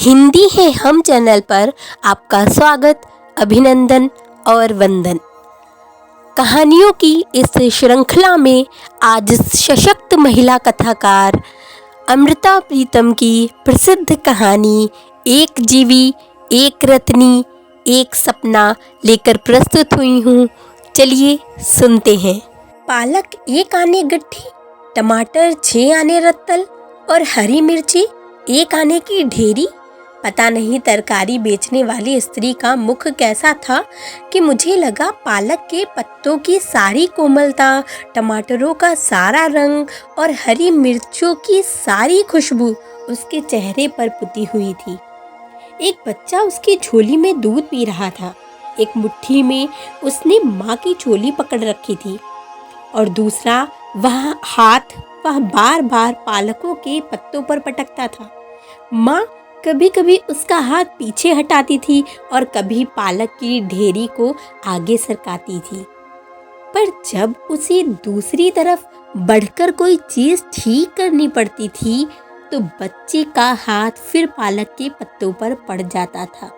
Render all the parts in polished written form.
हिंदी है हम चैनल पर आपका स्वागत, अभिनंदन और वंदन। कहानियों की इस श्रृंखला में आज सशक्त महिला कथाकार अमृता प्रीतम की प्रसिद्ध कहानी एक जीवी एक रत्नी एक सपना लेकर प्रस्तुत हुई हूँ। चलिए सुनते हैं। पालक 1 आने गट्ठी, टमाटर 6 आने रत्तल और हरी मिर्ची 1 आने की ढेरी। पता नहीं तरकारी बेचने वाली स्त्री का मुख कैसा था कि मुझे लगा पालक के पत्तों की सारी कोमलता, टमाटरों का सारा रंग और हरी मिर्चों की सारी खुशबू उसके चेहरे पर पुती हुई थी। एक बच्चा उसकी झोली में दूध पी रहा था। एक मुट्ठी में उसने माँ की चोली पकड़ रखी थी और दूसरा वह बार बार पालकों के पत्तों पर पटकता था। माँ कभी कभी उसका हाथ पीछे हटाती थी और कभी पालक की ढेरी को आगे सरकाती थी, पर जब उसे दूसरी तरफ बढ़कर कोई चीज ठीक करनी पड़ती थी तो बच्चे का हाथ फिर पालक के पत्तों पर पड़ जाता था।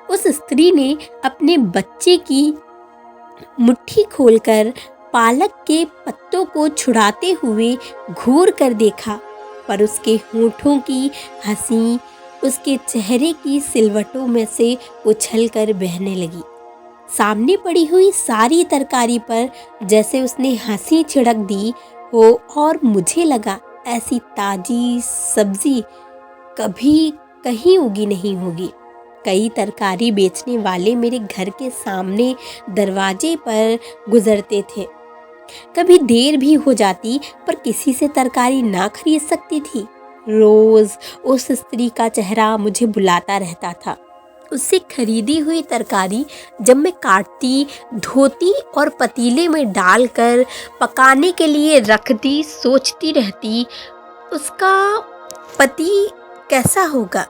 उस स्त्री ने अपने बच्चे की मुट्ठी खोलकर पालक के पत्तों को छुड़ाते हुए घूर कर देखा, पर उसके होठों की हंसी उसके चेहरे की सिलवटों में से उछलकर बहने लगी। सामने पड़ी हुई सारी तरकारी पर जैसे उसने हंसी छिड़क दी हो और मुझे लगा ऐसी ताजी सब्जी कभी कहीं उगी नहीं होगी। कई तरकारी बेचने वाले मेरे घर के सामने दरवाजे पर गुजरते थे। कभी देर भी हो जाती पर किसी से तरकारी ना खरीद सकती थी। रोज उस स्त्री का चेहरा मुझे बुलाता रहता था। उससे खरीदी हुई तरकारी जब मैं काटती, धोती और पतीले में डालकर पकाने के लिए रखती, सोचती रहती उसका पति कैसा होगा।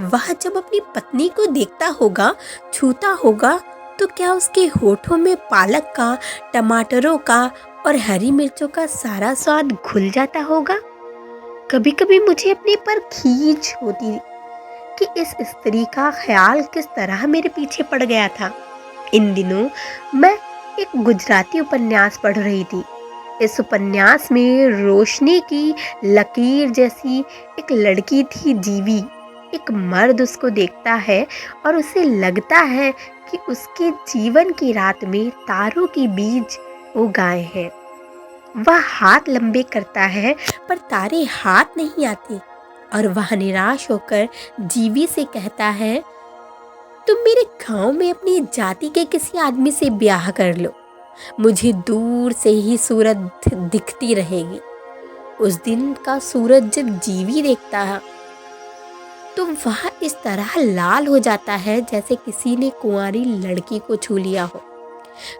वह जब अपनी पत्नी को देखता होगा, छूता होगा, तो क्या उसके होठों में पालक का, टमाटरों का और हरी मिर्चों का सारा स्वाद घुल जाता होगा। कभी कभी मुझे अपने पर खींच होती कि इस स्त्री का ख्याल किस तरह मेरे पीछे पड़ गया था। इन दिनों मैं एक गुजराती उपन्यास पढ़ रही थी। इस उपन्यास में रोशनी की लकीर जैसी एक लड़की थी जीवी। एक मर्द उसको देखता है और उसे लगता है कि उसके जीवन की रात में तारों के बीज उगाए हैं। वह हाथ लंबे करता है पर तारे हाथ नहीं आते और वह निराश होकर जीवी से कहता है, तुम मेरे गांव में अपनी जाति के किसी आदमी से ब्याह कर लो, मुझे दूर से ही सूरज दिखती रहेगी। उस दिन का सूरज जब जीवी देखता है तो वह इस तरह लाल हो जाता है जैसे किसी ने कुंवारी लड़की को छू लिया हो।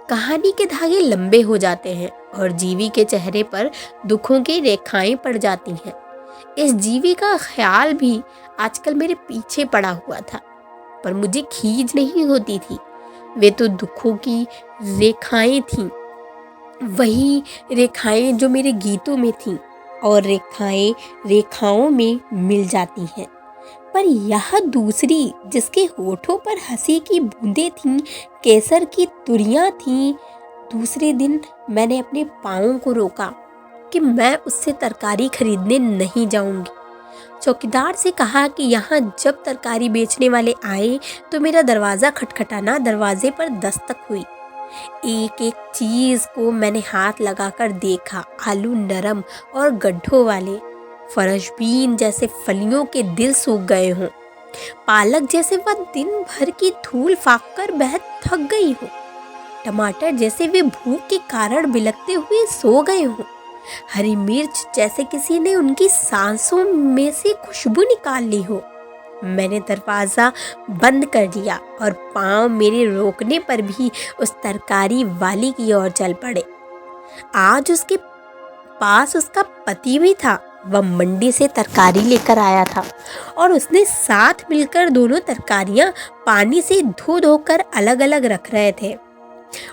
कहानी के धागे लंबे हो जाते हैं और जीवी के चेहरे पर दुखों की रेखाएं पड़ जाती हैं। इस जीवी का ख्याल भी आजकल मेरे पीछे पड़ा हुआ था, पर मुझे खींच नहीं होती थी। वे तो दुखों की रेखाएं थीं, वही रेखाएं जो मेरे गीतों में थीं, और रेखाएं रेखाओं में मिल जाती हैं। पर यह दूसरी जिसके होठों पर हंसी की बूंदें थीं, केसर की तुरियां थीं। दूसरे दिन मैंने अपने पाँवों को रोका कि मैं उससे तरकारी खरीदने नहीं जाऊंगी। चौकीदार से कहा कि यहाँ जब तरकारी बेचने वाले आए तो मेरा दरवाज़ा खटखटाना। दरवाजे पर दस्तक हुई। एक एक चीज़ को मैंने हाथ लगाकर देखा। आलू नरम और गड्ढों वाले, फरशबीन जैसे फलियों के दिल सूख गए हों, पालक जैसे वह दिन भर की धूल फाँक कर बहुत थक गई हो, टमाटर जैसे वे भूख के कारण बिलखते हुए सो गए हों, हरी मिर्च जैसे किसी ने उनकी सांसों में से खुशबू निकाल ली हो। मैंने दरवाज़ा बंद कर दिया और पाँव मेरे रोकने पर भी उस तरकारी वाली की ओर चल पड़े। आज उसके पास उसका पति भी था। वह मंडी से तरकारी लेकर आया था और उसने साथ मिलकर दोनों तरकारियां पानी से धो धोकर अलग अलग रख रहे थे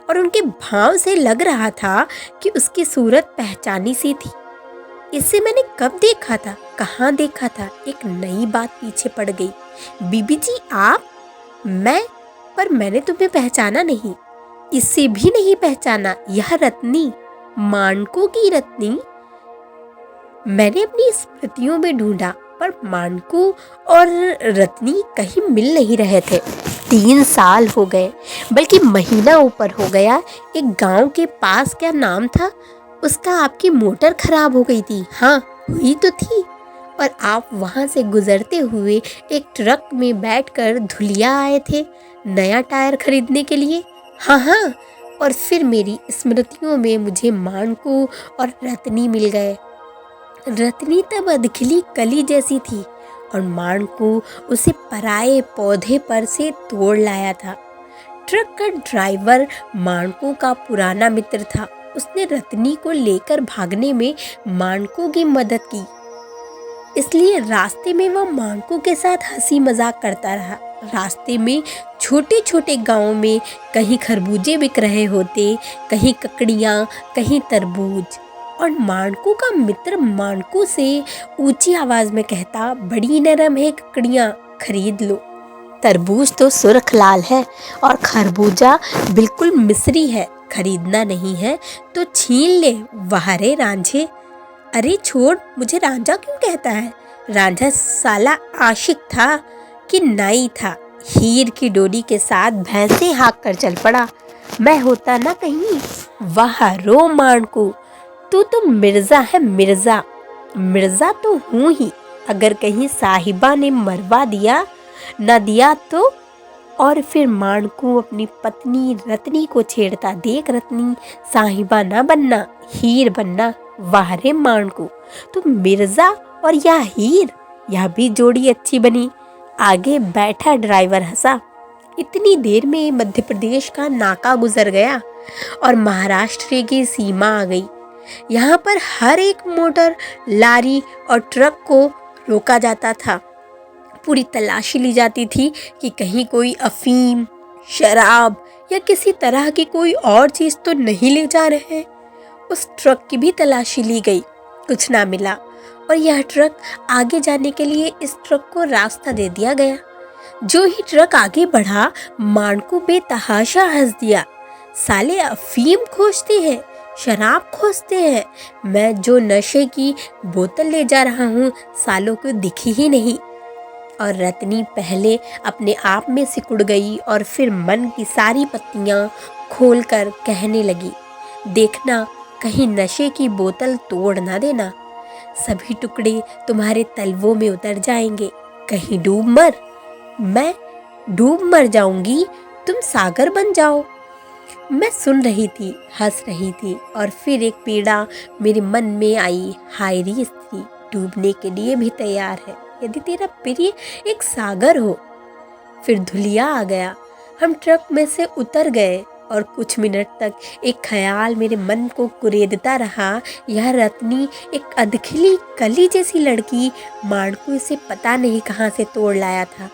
और उनके भाव से लग रहा था कि उसकी सूरत पहचानी सी थी। इसे मैंने कब देखा था, कहाँ देखा था? एक नई बात पीछे पड़ गई। बीबी जी आप? मैं? पर मैंने तुम्हें पहचाना नहीं, इसे भी नहीं पहचाना। यह रत्नी, मानको की रत्नी। मैंने अपनी स्मृतियों में ढूंढा पर मानकू और रत्नी कहीं मिल नहीं रहे थे। 3 साल हो गए, बल्कि महीना ऊपर हो गया। एक गांव के पास, क्या नाम था उसका? आपकी मोटर खराब हो गई थी। हाँ, हुई तो थी। और आप वहां से गुजरते हुए एक ट्रक में बैठकर धुलिया आए थे नया टायर खरीदने के लिए। हाँ हाँ, और फिर मेरी स्मृतियों में मुझे मानकू और रत्नी मिल गए। रत्नी तब अधखिली कली जैसी थी और मानकू उसे पराये पौधे पर से तोड़ लाया था। ट्रक का ड्राइवर मानकू का पुराना मित्र था। उसने रत्नी को लेकर भागने में मानकू की मदद की, इसलिए रास्ते में वह मानकू के साथ हंसी मजाक करता रहा। रास्ते में छोटे छोटे गांवों में कहीं खरबूजे बिक रहे होते, कहीं ककड़ियाँ, कहीं तरबूज। और मानकू का मित्र मानकू से ऊंची आवाज में कहता, बड़ी नरम है ककड़ियाँ, खरीद लो। तरबूज तो सुर्ख लाल है और खरबूजा बिल्कुल मिस्री है, खरीदना नहीं है तो छीन ले। वाह रे रांझे। अरे छोड़, मुझे रांझा क्यों कहता है? रांझा साला आशिक था कि नाई था। हीर की डोरी के साथ भैंसे हाँक कर चल पड़ा। मैं होता ना कहीं। वाह रो मानकू, तू तो मिर्जा है, मिर्जा। मिर्जा तो हूँ ही, अगर कहीं साहिबा ने मरवा दिया न दिया तो। और फिर मानकू अपनी पत्नी रत्नी को छेड़ता, देख रत्नी, साहिबा ना बनना, हीर बनना। वाह रे मानकू, तो मिर्जा और या हीर, यह भी जोड़ी अच्छी बनी। आगे बैठा ड्राइवर हंसा। इतनी देर में मध्य प्रदेश का नाका गुजर गया और महाराष्ट्र की सीमा आ गई। यहाँ पर हर एक मोटर, लारी और ट्रक को रोका जाता था। पूरी तलाशी ली जाती थी कि कहीं कोई अफीम, शराब या किसी तरह की कोई और चीज़ तो नहीं ले जा रहे हैं। उस ट्रक की भी तलाशी ली गई, कुछ ना मिला। और यह ट्रक आगे जाने के लिए इस ट्रक को रास्ता दे दिया गया। जो ही ट्रक आगे बढ़ा, मानकू बेतहाशा हंस दिया। साले अफीम खोजते हैं, शराब खोजते हैं। मैं जो नशे की बोतल ले जा रहा हूँ, सालों को दिखी ही नहीं। और रत्नी पहले अपने आप में सिकुड़ गई और फिर मन की सारी पत्तियाँ खोलकर कहने लगी, देखना कहीं नशे की बोतल तोड़ ना देना। सभी टुकड़े तुम्हारे तलवों में उतर जाएंगे। कहीं डूब मर। मैं डूब मर जाऊंगी, तुम सागर बन जाओ। मैं सुन रही थी, हंस रही थी और फिर एक पीड़ा मेरे मन में आई। हाय रे स्त्री, डूबने के लिए भी तैयार है यदि तेरा प्रिय एक सागर हो। फिर धुलिया आ गया। हम ट्रक में से उतर गए और कुछ मिनट तक एक ख्याल मेरे मन को कुरेदता रहा। यह रत्नी एक अधखिली कली जैसी लड़की, मानकू इसे पता नहीं कहाँ से तोड़ लाया था।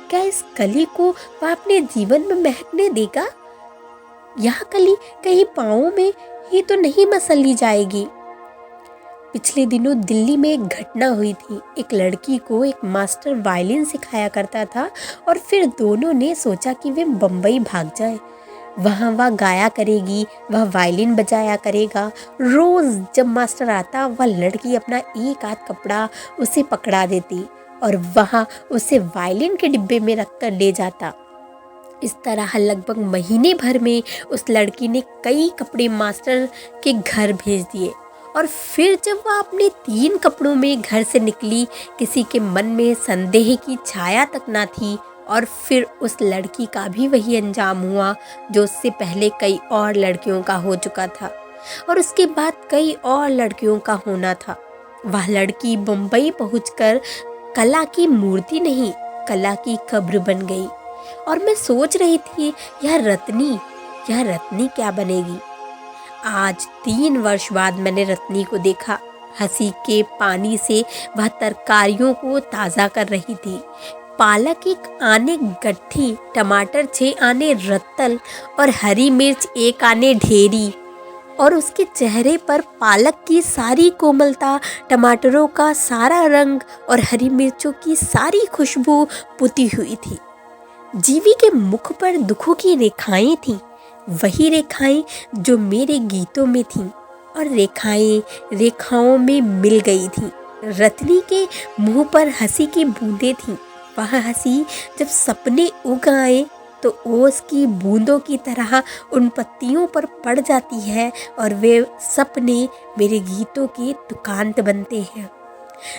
क्या इस कली को वह अपने जीवन में महकने देगा? यह कली कहीं पाँवों में ही तो नहीं मसल ली जाएगी। पिछले दिनों दिल्ली में एक घटना हुई थी। एक लड़की को एक मास्टर वायलिन सिखाया करता था और फिर दोनों ने सोचा कि वे बम्बई भाग जाए। वहाँ वह गाया करेगी, वह वायलिन बजाया करेगा। रोज़ जब मास्टर आता, वह लड़की अपना एक आध कपड़ा उसे पकड़ा देती और वहाँ उसे वायलिन के डिब्बे में रखकर ले जाता। इस तरह लगभग महीने भर में उस लड़की ने कई कपड़े मास्टर के घर भेज दिए। और फिर जब वह अपने 3 कपड़ों में घर से निकली, किसी के मन में संदेह की छाया तक ना थी। और फिर उस लड़की का भी वही अंजाम हुआ जो उससे पहले कई और लड़कियों का हो चुका था और उसके बाद कई और लड़कियों का होना था। वह लड़की मुंबई पहुंचकर कला की मूर्ति नहीं, कला की कब्र बन गई। और मैं सोच रही थी, यह रत्नी क्या बनेगी? आज 3 वर्ष बाद मैंने रत्नी को देखा। हंसी के पानी से वह तरकारियों को ताज़ा कर रही थी। पालक 1 आने गट्ठी, टमाटर 6 आने रत्तल और हरी मिर्च 1 आने ढेरी। और उसके चेहरे पर पालक की सारी कोमलता, टमाटरों का सारा रंग और हरी मिर्चों की सारी खुशबू पुती हुई थी। जीवी के मुख पर दुखों की रेखाएं थीं, वही रेखाएं जो मेरे गीतों में थीं, और रेखाएं रेखाओं में मिल गई थीं। रत्नी के मुंह पर हंसी की बूंदें थीं। वह हंसी जब सपने उग आए तो ओस की बूंदों की तरह उन पत्तियों पर पड़ जाती है और वे सपने मेरे गीतों के तुकांत बनते हैं।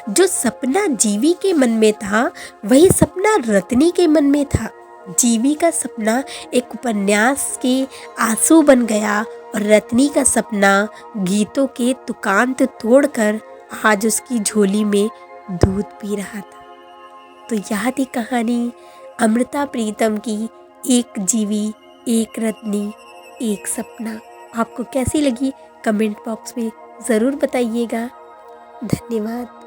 जो सपना जीवी के मन में था वही सपना रत्नी के मन में था। जीवी का सपना एक उपन्यास के आंसू बन गया और रत्नी का सपना गीतों के तुकांत तोड़कर आज उसकी झोली में दूध पी रहा था। तो यह थी कहानी अमृता प्रीतम की एक जीवी, एक रत्नी, एक सपना। आपको कैसी लगी कमेंट बॉक्स में ज़रूर बताइएगा। धन्यवाद।